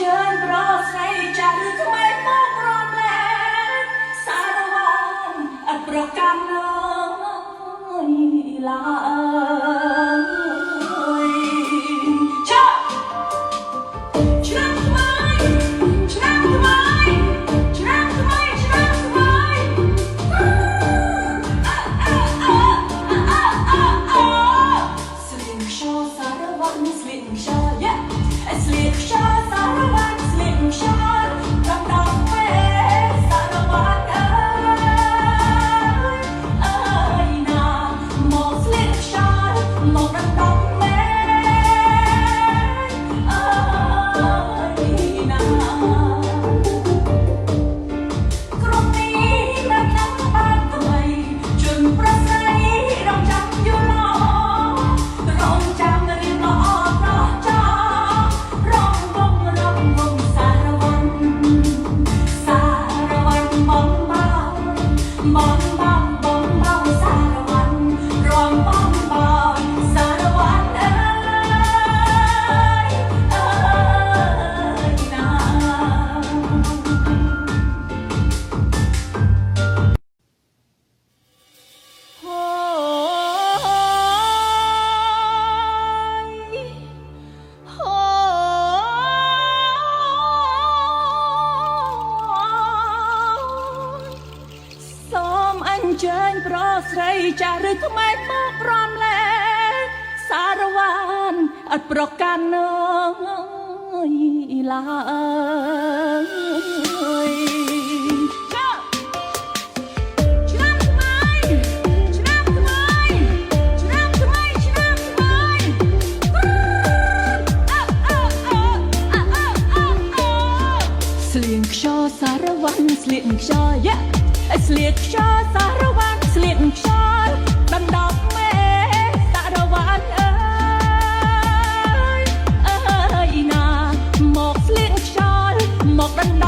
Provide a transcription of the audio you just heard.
ជើញប្រស្រីចាស់ឬថ្មីមកប្រំលែសារវ៉ានអត់ប្រកាន់ឡើយឆ្នាំថ្មីឆ្នាំថ្មីឆ្នាំថ្មីឆ្នាំថ្មីស្លៀកខ្យល់សារវ៉ាន់ស្លៀកខ្យល់ស្លៀកខ្យល់សារវ៉ាន់ស្លៀកខ្យល់ដល់ដល់ពេលសារវ៉ាន់អើយណាមកស្លៀកខ្យល់មកដល់ដល់ពេលអើយណាក្រុមនេះដល់ដល់បានថ្មីជន់ប្រស័យរងចាំយូរឡរងចាំរៀងល្អប្រចោរងវងសារវ៉ាន់បងសារវ៉ាន់រងបងសារវ៉ាន់អើយណាហូសូមអញ្ជើញប្រស្រីចាស់ឬថ្មីមកប្រំលែសារវ៉ានអត់ប្រកាន់ឡើយឆ្នាំថ្មីឆ្នាំថ្មីឆ្នាំថ្មីឆ្នាំថ្មីស្លៀកខ្យល់សារវ៉ាន់ស្លៀកខ្យល់ស្លៀកខ្យល់សារវ៉ាន់ស្លៀកខ្យល់ដំដប់មេសារវ៉ាន់អើយណាមកស្លៀកខ្យល់មកដំដ